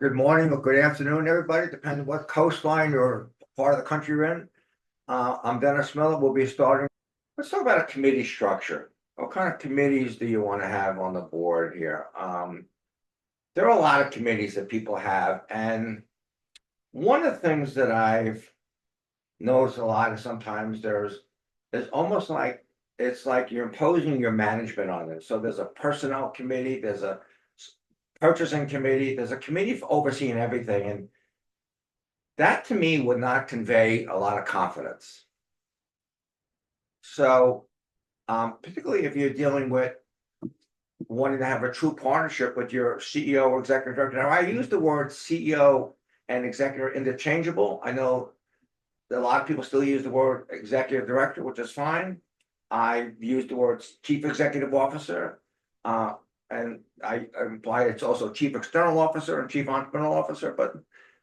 Good morning or good afternoon, everybody, depending what coastline or part of the country you're in. I'm Dennis Miller. We'll be starting. Let's talk about a committee structure. What kind of committees do you want to have on the board here? There are a lot of committees that people have, and one of the things that I've noticed a lot is sometimes there's almost like it's like you're imposing your management on it. So there's a personnel committee, there's a purchasing committee, there's a committee for overseeing everything, and that to me would not convey a lot of confidence. So, particularly if you're dealing with wanting to have a true partnership with your CEO or executive director. Now, I use the word CEO and executive interchangeable. I know that a lot of people still use the word executive director, which is fine. I use the words chief executive officer, and I imply it's also chief external officer and chief entrepreneurial officer, but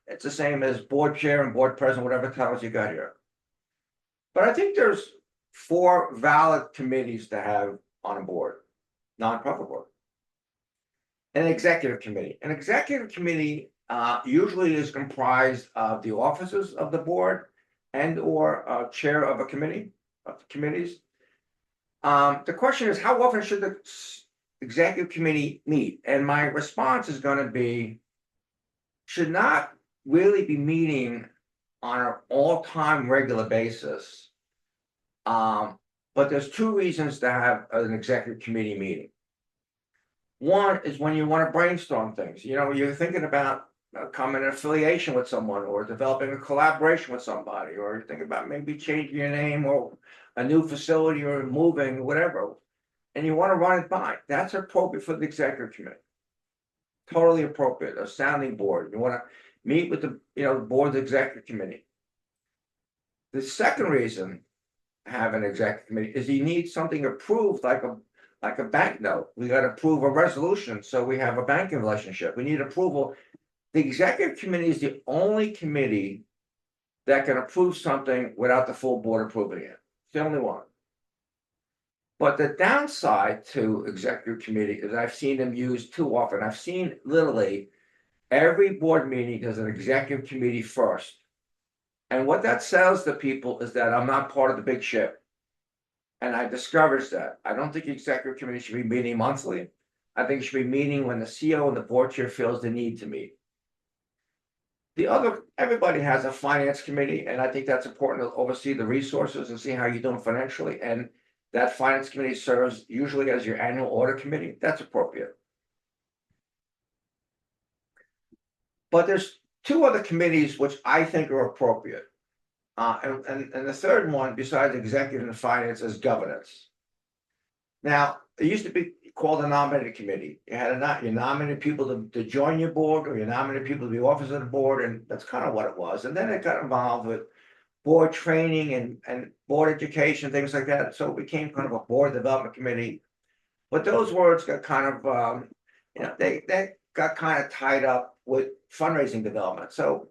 it's the same as board chair and board president, whatever titles you got here. But I think there's 4 valid committees to have on a board, nonprofit board. An executive committee. An executive committee usually is comprised of the officers of the board and or chair of a committee, of committees. The question is, how often should the executive committee meet? And my response is going to be, should not really be meeting on an all-time regular basis. But there's 2 reasons to have an executive committee meeting. One is when you want to brainstorm things. You know, you're thinking about coming in affiliation with someone or developing a collaboration with somebody, or you're thinking about maybe changing your name or a new facility or moving, whatever. And you want to run it by. That's appropriate for the executive committee. Totally appropriate. A sounding board. You want to meet with the board's executive committee. The second reason to have an executive committee is you need something approved, like a bank note. We got to approve a resolution, so we have a banking relationship. We need approval. The executive committee is the only committee that can approve something without the full board approving it. It's the only one. But the downside to executive committee is I've seen them used too often. I've seen literally every board meeting does an executive committee first. And what that says to people is that I'm not part of the big ship. And I discouraged that. I don't think the executive committee should be meeting monthly. I think it should be meeting when the CEO and the board chair feels the need to meet. Everybody has a finance committee, and I think that's important to oversee the resources and see how you're doing financially. And that finance committee serves usually as your annual audit committee. That's appropriate. But there's 2 other committees which I think are appropriate. And the third one, besides executive and finance, is governance. Now, it used to be called a nominating committee. You nominated people to join your board, or you nominated people to be officers of the board, and that's kind of what it was. And then it got involved with board training and board education, things like that. So it became kind of a board development committee. But those words got kind of, they got kind of tied up with fundraising development. So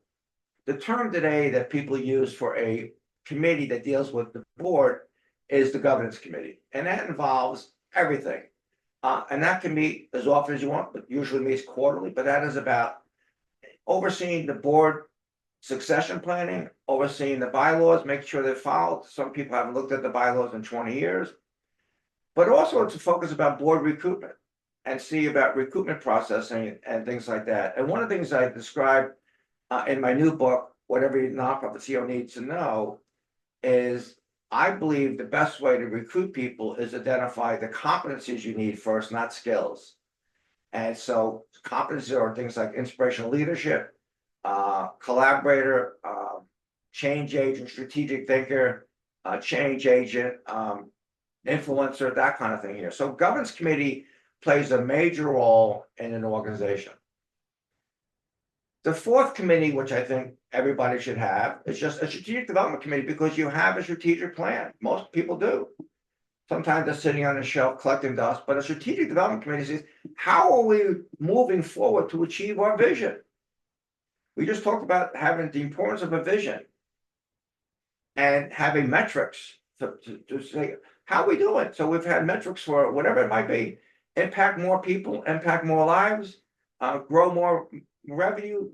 the term today that people use for a committee that deals with the board is the governance committee. And that involves everything. And that can meet as often as you want, but usually meets quarterly. But that is about overseeing the board succession planning, overseeing the bylaws, making sure they're followed. Some people haven't looked at the bylaws in 20 years. But also it's a focus about board recruitment and see about recruitment processing and things like that. And one of the things I described in my new book, What Every Nonprofit CEO Needs to Know, is I believe the best way to recruit people is identify the competencies you need first, not skills. And so competencies are things like inspirational leadership, collaborator, change agent, strategic thinker, change agent, influencer, that kind of thing here. So governance committee plays a major role in an organization. The 4th committee, which I think everybody should have, is just a strategic development committee, because you have a strategic plan. Most people do. Sometimes they're sitting on a shelf collecting dust, but a strategic development committee says, how are we moving forward to achieve our vision? We just talked about having the importance of a vision and having metrics to say, how are we doing? So we've had metrics for whatever it might be: impact more people, impact more lives, grow more revenue,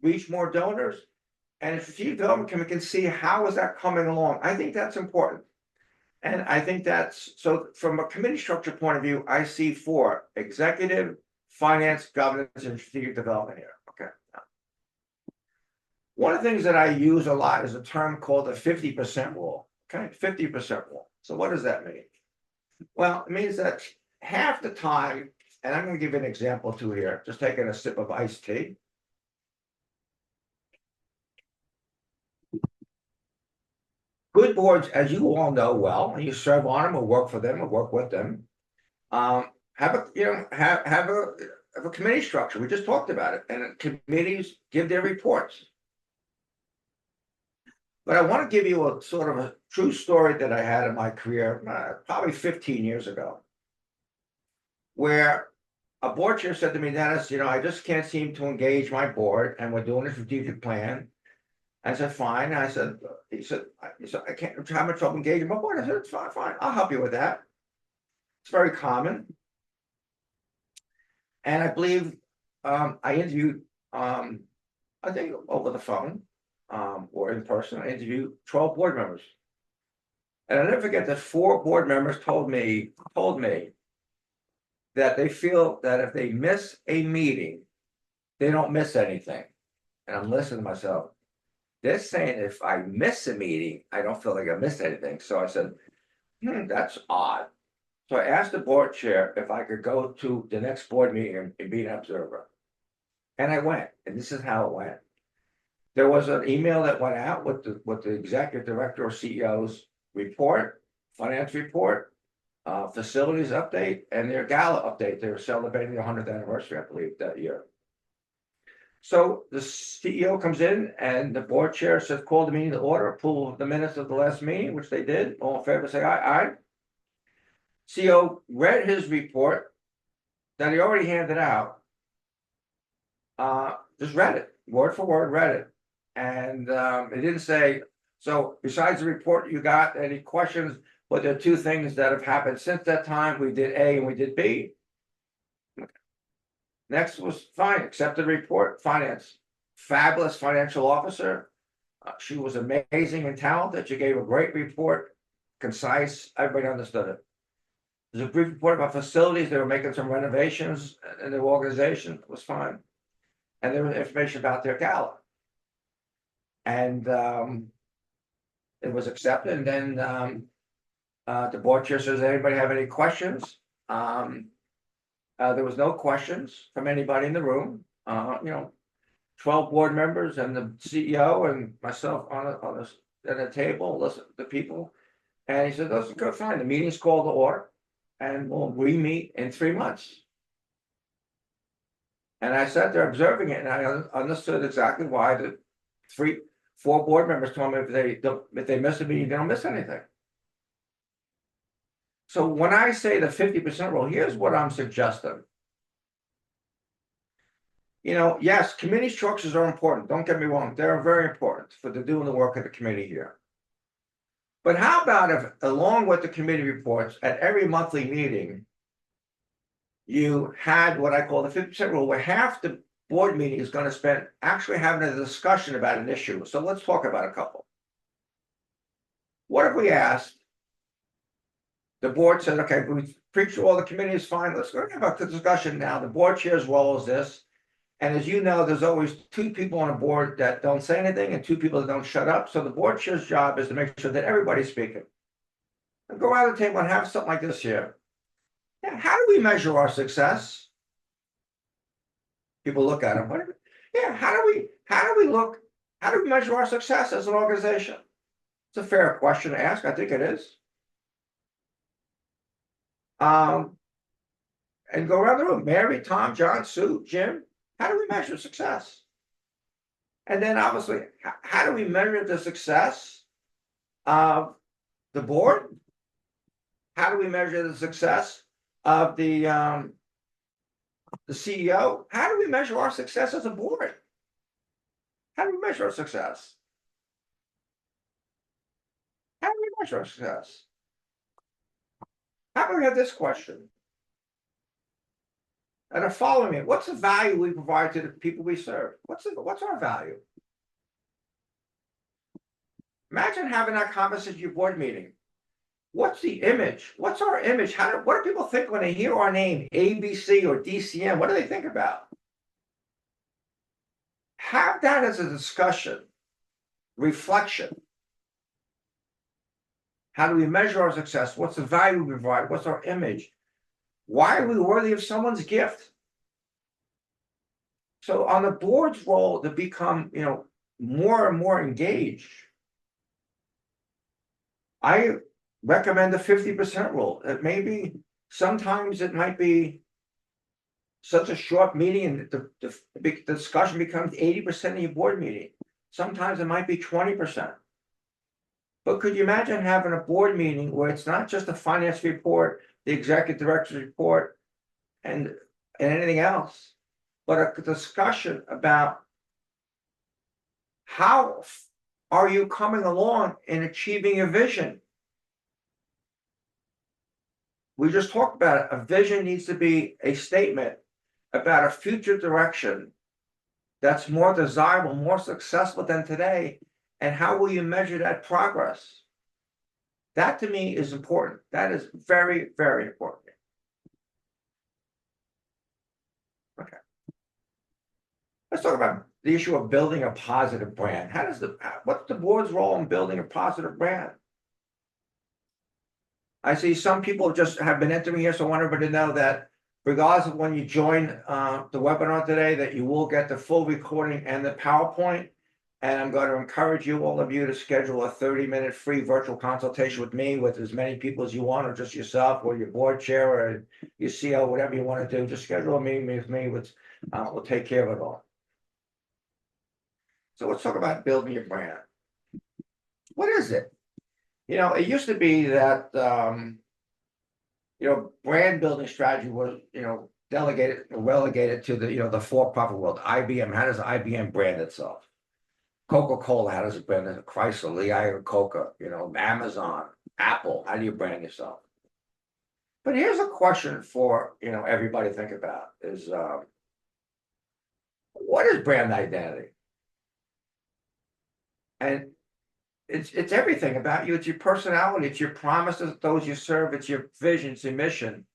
reach more donors? And if strategic development committee can see how is that coming along, I think that's important. And I think that's, so from a committee structure point of view, I see four: executive, finance, governance, and strategic development here, okay? One of the things that I use a lot is a term called the 50% rule, okay? 50% rule. So what does that mean? Well, it means that half the time, and I'm gonna give you an example too here, just taking a sip of iced tea. Good boards, as you all know well, and you serve on them or work for them or work with them, have a, have a committee structure. We just talked about it, and committees give their reports. But I want to give you a sort of a true story that I had in my career, probably 15 years ago, where a board chair said to me, Dennis, I just can't seem to engage my board, and we're doing a strategic plan. I said, fine. He said, I can't, I'm having trouble engaging my board. I said, it's fine, I'll help you with that. It's very common. And I believe I interviewed, I think over the phone or in person, I interviewed 12 board members. And I'll never forget that 4 board members told me that they feel that if they miss a meeting, they don't miss anything. And I'm listening to myself. They're saying if I miss a meeting, I don't feel like I missed anything. So I said, that's odd. So I asked the board chair if I could go to the next board meeting and be an observer. And I went, and this is how it went. There was an email that went out with the executive director or CEO's report, finance report, facilities update, and their gala update. They were celebrating the 100th anniversary, I believe, that year. So the CEO comes in and the board chair says, call the meeting to order, approval of the minutes of the last meeting, which they did. All in favor, say aye. Aye. CEO read his report that he already handed out. Just read it, word for word, read it. And it didn't say, so besides the report you got, any questions? But there are 2 things that have happened since that time. We did A and we did B. Next was fine, accepted report, finance. Fabulous financial officer. She was amazing and talented. She gave a great report, concise, everybody understood it. There's a brief report about facilities. They were making some renovations in their organization. It was fine. And there was information about their gala. And it was accepted. And then the board chair says, anybody have any questions? There was no questions from anybody in the room. 12 board members and the CEO and myself at a table, listen to people. And he said, "That's good, fine. The meeting's called to order, and we'll re-meet in 3 months." And I sat there observing it, and I understood exactly why the 4 board members told me if they miss a meeting, they don't miss anything. So when I say the 50% rule, here's what I'm suggesting. Yes, committee structures are important. Don't get me wrong. They're very important for doing the work of the committee here. But how about if, along with the committee reports, at every monthly meeting, you had what I call the 50% rule, where half the board meeting is going to spend actually having a discussion about an issue. So let's talk about a couple. What if we asked, the board said, okay, we preached all the committee is fine. Let's go have a discussion now. The board chair's role is this. And as you know, there's always 2 people on a board that don't say anything and 2 people that don't shut up. So the board chair's job is to make sure that everybody's speaking. And go around the table and have something like this here. Yeah, how do we measure our success? People look at them. Yeah, how do we measure our success as an organization? It's a fair question to ask. I think it is. And go around the room. Mary, Tom, John, Sue, Jim. How do we measure success? And then obviously, how do we measure the success of the board? How do we measure the success of the CEO? How do we measure our success as a board? How do we measure our success? How do we measure our success? How about we have this question? that are following me. What's the value we provide to the people we serve? What's our value? Imagine having that conversation at your board meeting. What's the image? What's our image? What do people think when they hear our name, ABC or DCM? What do they think about? Have that as a discussion, reflection. How do we measure our success? What's the value we provide? What's our image? Why are we worthy of someone's gift? So on the board's role to become, more and more engaged, I recommend the 50% rule. Sometimes it might be such a short meeting and the discussion becomes 80% of your board meeting. Sometimes it might be 20%. But could you imagine having a board meeting where it's not just a finance report, the executive director's report, and anything else, but a discussion about how are you coming along in achieving your vision? We just talked about it. A vision needs to be a statement about a future direction that's more desirable, more successful than today. And how will you measure that progress? That to me is important. That is very, very important. Okay. Let's talk about the issue of building a positive brand. What's the board's role in building a positive brand? I see some people just have been entering here, so I want everybody to know that regardless of when you join the webinar today, that you will get the full recording and the PowerPoint. And I'm going to encourage all of you to schedule a 30-minute free virtual consultation with me, with as many people as you want, or just yourself, or your board chair, or your CO, whatever you want to do. Just schedule a meeting with me. We'll take care of it all. So let's talk about building your brand. What is it? It used to be that brand building strategy was relegated to the for-profit world. IBM, how does IBM brand itself? Coca-Cola, how does it brand it? Chrysler, Lee Coca, Amazon, Apple, how do you brand yourself? But here's a question for everybody to think about is what is brand identity? And it's everything about you. It's your personality, it's your promises to those you serve, it's your vision, it's your mission.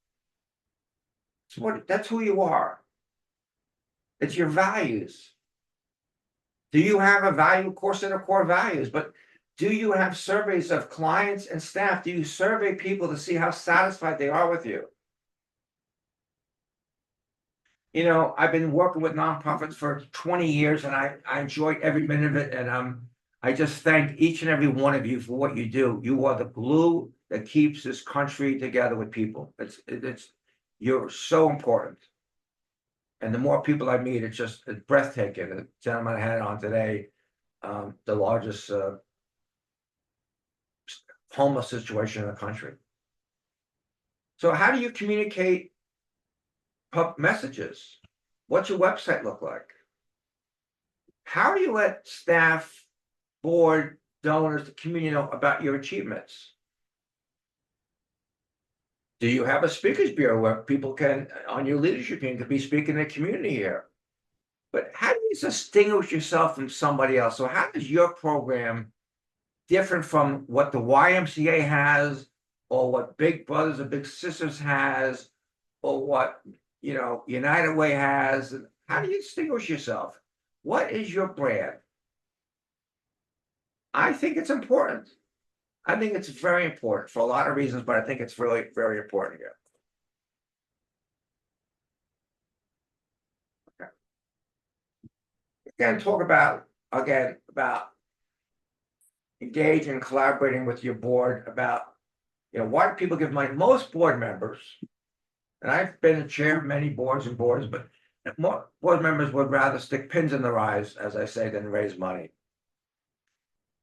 That's who you are. It's your values. Do you have a value? Of course, they're core values, but do you have surveys of clients and staff? Do you survey people to see how satisfied they are with you? I've been working with nonprofits for 20 years and I enjoy every minute of it. And I just thank each and every one of you for what you do. You are the glue that keeps this country together with people. You're so important. And the more people I meet, it's breathtaking. The gentleman I had on today, the largest homeless situation in the country. So how do you communicate messages? What's your website look like? How do you let staff, board, donors, the community know about your achievements? Do you have a speakers bureau where people can, on your leadership team, could be speaking in the community here? But how do you distinguish yourself from somebody else? So how is your program different from what the YMCA has, or what Big Brothers and Big Sisters has, or what United Way has? How do you distinguish yourself? What is your brand? I think it's important. I think it's very important for a lot of reasons, but I think it's really very important here. Okay. Again, talk about engaging and collaborating with your board about why do people give money? Most board members, and I've been a chair of many boards, but more board members would rather stick pins in their eyes, as I say, than raise money.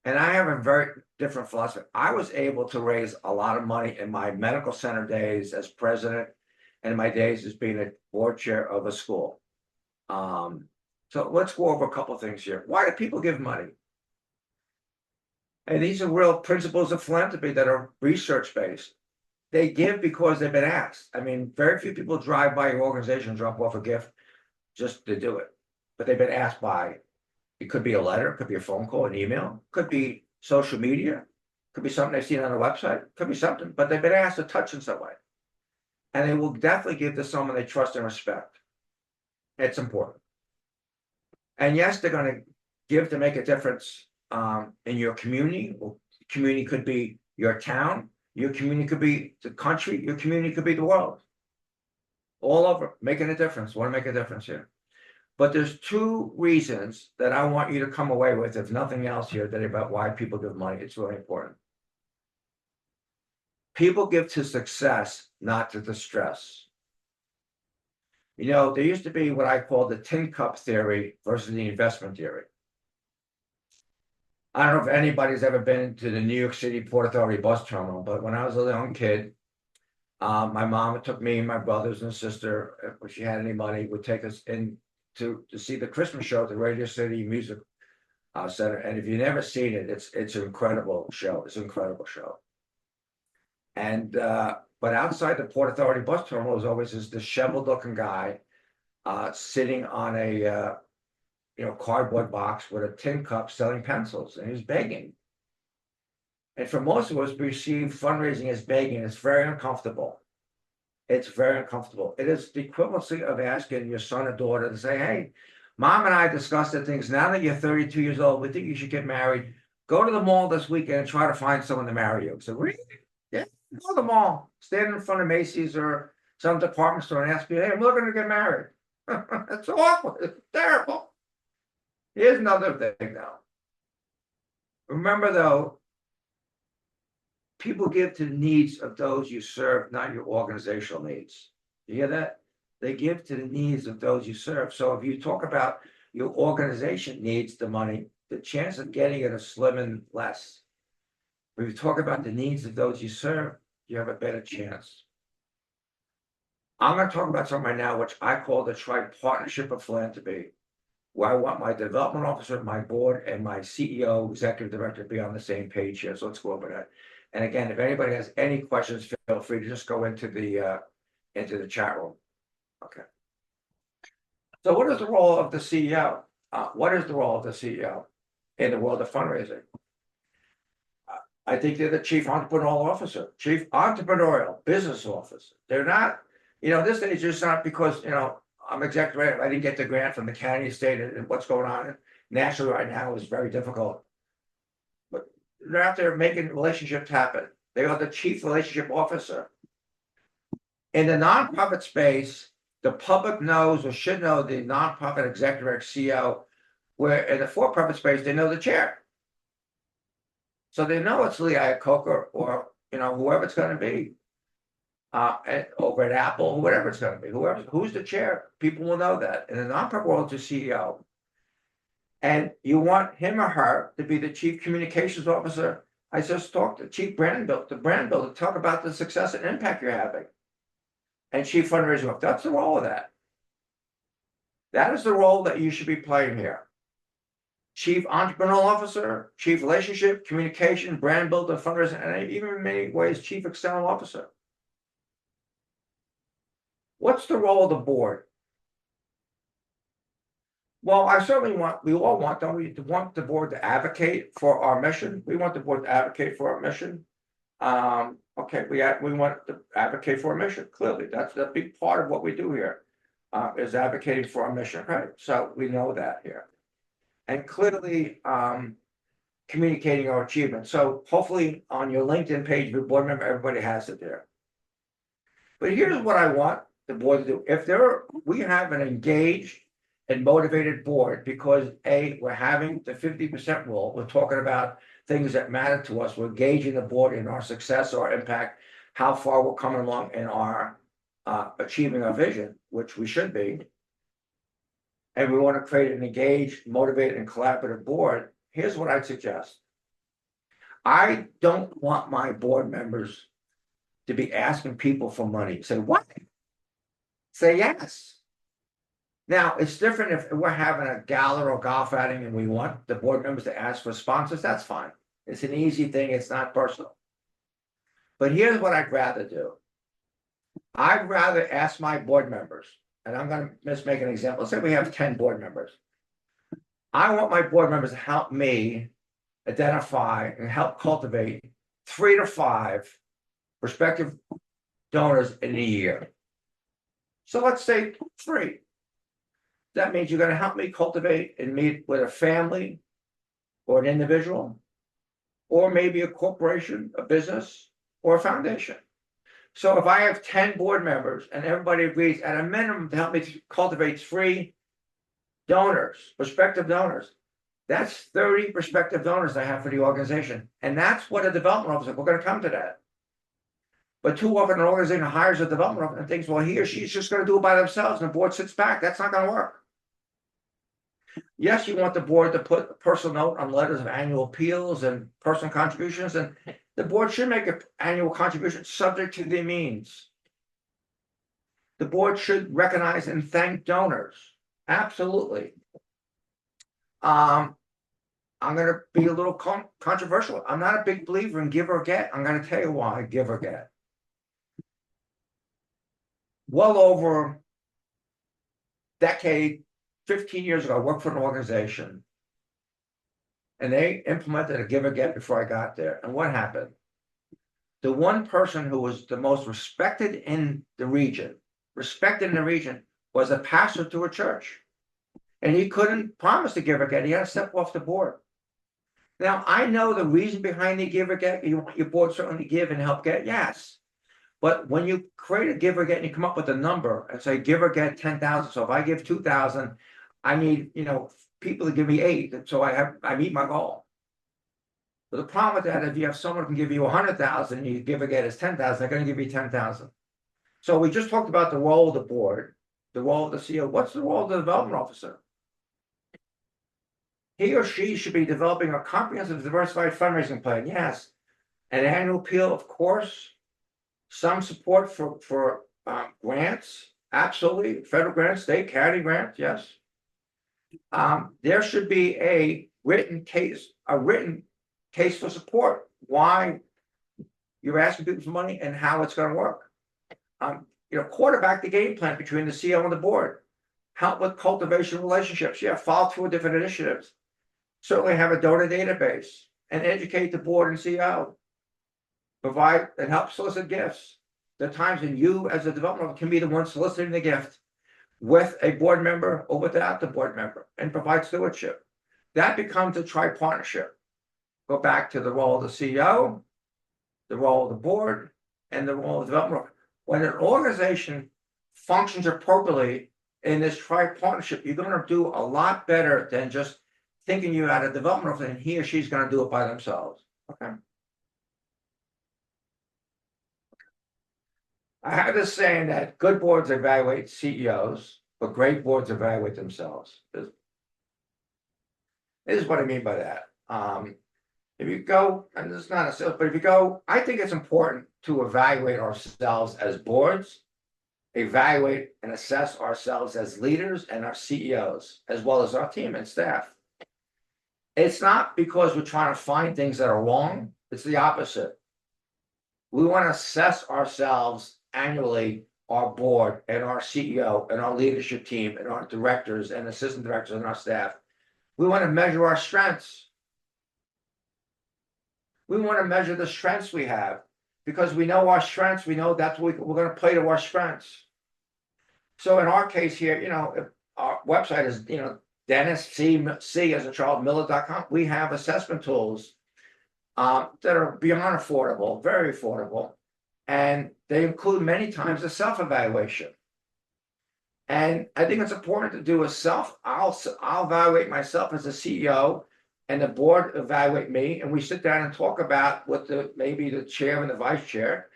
And I have a very different philosophy. I was able to raise a lot of money in my medical center days as president and my days as being a board chair of a school. So let's go over a couple of things here. Why do people give money? And these are real principles of philanthropy that are research-based. They give because they've been asked. I mean, very few people drive by your organization and drop off a gift just to do it. But they've been asked by, it could be a letter, it could be a phone call, an email, could be social media, could be something they've seen on a website, could be something, but they've been asked to touch in some way. And they will definitely give to someone they trust and respect. It's important. And yes, they're gonna give to make a difference in your community. Well, community could be your town, your community could be the country, your community could be the world. All over, making a difference, want to make a difference here. But there's two reasons that I want you to come away with, if nothing else here, that about why people give money. It's really important. People give to success, not to the stress. You know, there used to be what I call the tin cup theory versus the investment theory. I don't know if anybody's ever been to the New York City Port Authority bus terminal, but when I was a young kid, my mom took me and my brothers and sister, if she had any money, would take us in to see the Christmas show at the Radio City Music Center. And if you've never seen it, it's an incredible show. It's an incredible show. And but outside the Port Authority bus terminal is always this disheveled looking guy sitting on a cardboard box with a tin cup selling pencils, and he was begging. And for most of us, we see fundraising as begging. It's very uncomfortable. It's very uncomfortable. It is the equivalency of asking your son or daughter to say, hey, mom and I discussed the things. Now that you're 32 years old, we think you should get married. Go to the mall this weekend and try to find someone to marry you. So, really? Yeah, go to the mall. Stand in front of Macy's or some department store and ask me, hey, I'm looking to get married. It's awful. It's terrible. Here's another thing, though. Remember, though, people give to the needs of those you serve, not your organizational needs. You hear that? They give to the needs of those you serve. So if you talk about your organization needs the money, the chance of getting it is slim and less. If you talk about the needs of those you serve, you have a better chance. I'm going to talk about something right now, which I call the tripartnership of philanthropy, where I want my development officer, my board, and my CEO, executive director to be on the same page here. So let's go over that. And again, if anybody has any questions, feel free to just go into the chat room. Okay. So what is the role of the CEO? What is the role of the CEO in the world of fundraising? I think they're the chief entrepreneurial officer, chief entrepreneurial business officer. They're not, this age is not because, I'm executive director. I didn't get the grant from the county, state, and what's going on nationally right now is very difficult. But they're out there making relationships happen. They are the chief relationship officer. In the nonprofit space, the public knows or should know the nonprofit executive or CEO, where in the for-profit space, they know the chair. So they know it's Lee Iacocca or, whoever it's going to be. Over at Apple, whatever it's going to be, who's the chair, people will know that. In the nonprofit world, it's the CEO. And you want him or her to be the chief communications officer. I just talked to chief brand builder, talk about the success and impact you're having. And chief fundraising officer, that's the role of that. That is the role that you should be playing here. Chief entrepreneurial officer, chief relationship, communication, brand builder, fundraising, and even in many ways, chief external officer. What's the role of the board? Well, we all want, don't we, want the board to advocate for our mission? We want the board to advocate for our mission. Okay, we want to advocate for our mission. Clearly, that's a big part of what we do here, is advocating for our mission, right? So we know that here. And clearly, communicating our achievements. So hopefully on your LinkedIn page, your board member, everybody has it there. But here's what I want the board to do. If we have an engaged and motivated board, because we're having the 50% rule. We're talking about things that matter to us. We're engaging the board in our success or impact, how far we're coming along in our achieving our vision, which we should be. And we want to create an engaged, motivated, and collaborative board. Here's what I'd suggest. I don't want my board members to be asking people for money. Say, what? Say yes. Now, it's different if we're having a gala or golf outing and we want the board members to ask for sponsors. That's fine. It's an easy thing. It's not personal. But here's what I'd rather do. I'd rather ask my board members, and I'm gonna just make an example. Let's say we have 10 board members. I want my board members to help me identify and help cultivate 3 to 5 prospective donors in a year. So let's say 3. That means you're gonna help me cultivate and meet with a family or an individual, or maybe a corporation, a business, or a foundation. So if I have 10 board members and everybody agrees at a minimum to help me cultivate 3 donors, prospective donors, that's 30 prospective donors I have for the organization. And that's what a development officer, we're gonna come to that. But too often an organization hires a development officer and thinks, well, he or she's just gonna do it by themselves and the board sits back. That's not gonna work. Yes, you want the board to put a personal note on letters of annual appeals and personal contributions, and the board should make an annual contribution subject to their means. The board should recognize and thank donors. Absolutely. I'm gonna be a little controversial. I'm not a big believer in give or get. I'm gonna tell you why give or get. Well over decade, 15 years ago, I worked for an organization and they implemented a give or get before I got there. And what happened? The one person who was the most respected in the region was a pastor to a church. And he couldn't promise to give or get. He had to step off the board. Now, I know the reason behind the give or get. You want your board certainly to give and help get, yes. But when you create a give or get and you come up with a number and say give or get 10,000. So if I give 2,000, I need, people to give me 8. So I meet my goal. But the problem with that, if you have someone who can give you 100,000 and you give or get is 10,000, they're going to give you 10,000. So we just talked about the role of the board, the role of the CEO. What's the role of the development officer? He or she should be developing a comprehensive, diversified fundraising plan. Yes, an annual appeal, of course. Some support for grants, absolutely. Federal grants, state, county grants, yes. There should be a written case for support. Why you're asking people for money and how it's going to work. Quarterback the game plan between the CEO and the board. Help with cultivation relationships. Yeah, follow through with different initiatives. Certainly have a donor database and educate the board and CEO. Provide and help solicit gifts. There are times when you, as a development, can be the one soliciting the gift with a board member or without the board member and provide stewardship. That becomes a tri-partnership. Go back to the role of the CEO, the role of the board, and the role of the development. When an organization functions appropriately in this tri-partnership, you're going to do a lot better than just thinking you had a development and he or she's going to do it by themselves. Okay. I have this saying that good boards evaluate CEOs, but great boards evaluate themselves. This is what I mean by that. If you go, and this is not a sales, but if you go, I think it's important to evaluate ourselves as boards, evaluate and assess ourselves as leaders and our CEOs, as well as our team and staff. It's not because we're trying to find things that are wrong. It's the opposite. We want to assess ourselves annually, our board and our CEO and our leadership team and our directors and assistant directors and our staff. We want to measure our strengths. We want to measure the strengths we have because we know our strengths. We know that's what we're going to play to our strengths. So in our case here, if our website is, Dennis C as a child Miller.com. We have assessment tools that are beyond affordable, very affordable. And they include many times a self-evaluation. And I think it's important to do I'll evaluate myself as a CEO and the board evaluate me. And we sit down and talk about what maybe the chair and the vice chair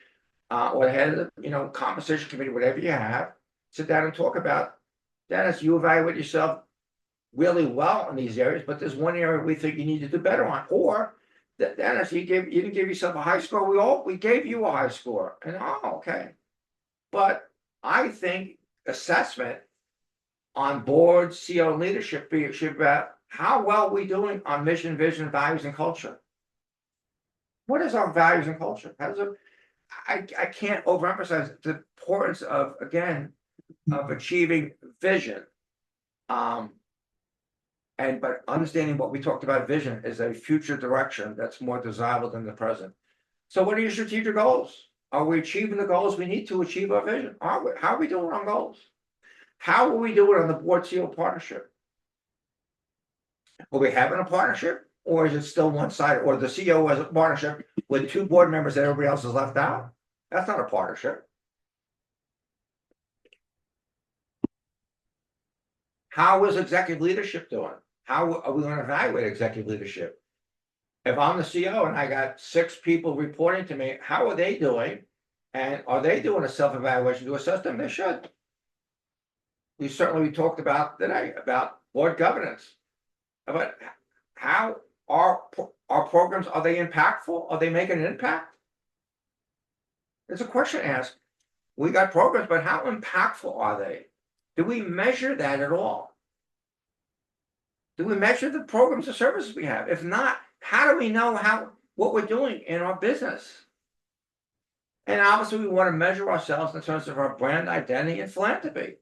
or the head of the, compensation committee, whatever you have, sit down and talk about, Dennis, you evaluate yourself really well in these areas, but there's one area we think you need to do better on. Or Dennis, you didn't give yourself a high score. We gave you a high score. And okay. But I think assessment on board, CEO, and leadership should be about how well are we doing on mission, vision, values, and culture. What is our values and culture? I can't overemphasize the importance of, again, of achieving vision. But understanding what we talked about, vision is a future direction that's more desirable than the present. So what are your strategic goals? Are we achieving the goals we need to achieve our vision? Are we? How are we doing on goals? How will we do it on the board CEO partnership? Are we having a partnership, or is it still one-sided? Or the CEO has a partnership with 2 board members that everybody else is left out? That's not a partnership. How is executive leadership doing? How are we going to evaluate executive leadership? If I'm the CEO and I got 6 people reporting to me, how are they doing? And are they doing a self-evaluation to assess them? They should. We certainly talked about today about board governance. But how are our programs, are they impactful? Are they making an impact? It's a question to ask. We got programs, but how impactful are they? Do we measure that at all? Do we measure the programs and services we have? If not, how do we know what we're doing in our business? And obviously, we want to measure ourselves in terms of our brand identity and philanthropy.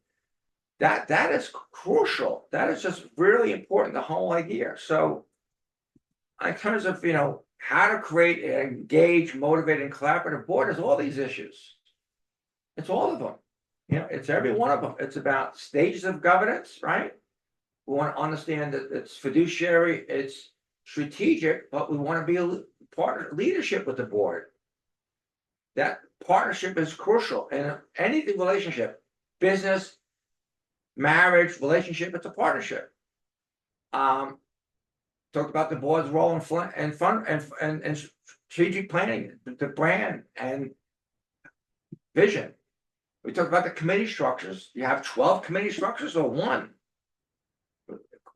That is crucial. That is just really important, the whole idea. So in terms of, how to create an engaged, motivated, and collaborative board, is all these issues. It's all of them. It's every one of them. It's about stages of governance, right? We want to understand that it's fiduciary, it's strategic, but we want to be a part of leadership with the board. That partnership is crucial in any relationship, business, marriage, relationship. It's a partnership. Talked about the board's role in strategic planning, the brand and vision. We talked about the committee structures. You have 12 committee structures or 1.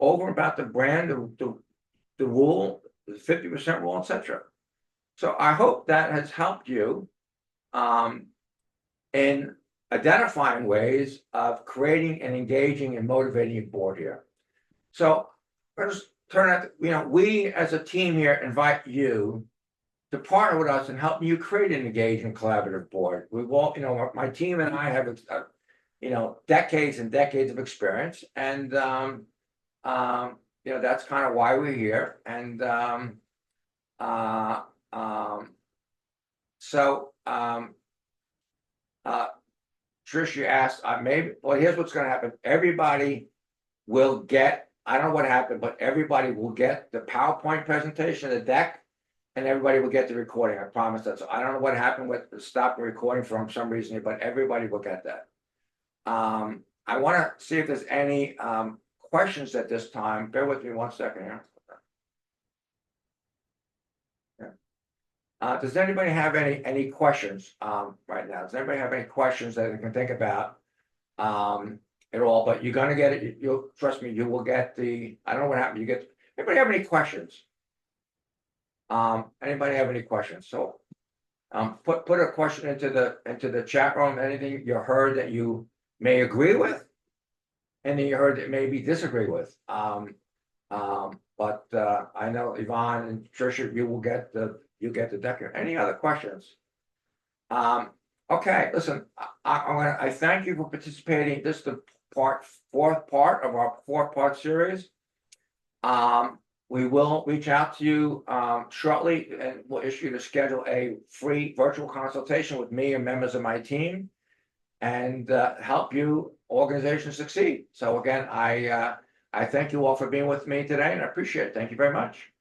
Over about the brand, the rule, the 50% rule, etc. So I hope that has helped you in identifying ways of creating and engaging and motivating a board here. So let's turn out, we as a team here invite you to partner with us and help you create an engaged and collaborative board. We've all, my team and I have, decades and decades of experience, and that's kind of why we're here. And Trish, you asked, here's what's going to happen. Everybody will get, I don't know what happened, but everybody will get the PowerPoint presentation, the deck, and everybody will get the recording. I promise that. So I don't know what happened with stopping recording for some reason, but everybody will get that. I want to see if there's any questions at this time. Bear with me 1 second here. Does anybody have any questions right now? Does anybody have any questions that they can think about at all? But you're going to get it. You'll trust me. You will get the. I don't know what happened. Anybody have any questions? Anybody have any questions? So, put a question into the chat room. Anything you heard that you may agree with, anything you heard that maybe disagree with. But I know Yvonne and Tricia, you get the deck here. Any other questions? Okay, listen, I thank you for participating. This is the fourth part of our 4-part series. We will reach out to you shortly, and we'll issue to schedule a free virtual consultation with me and members of my team, and help you organizations succeed. So again, I thank you all for being with me today, and I appreciate it. Thank you very much.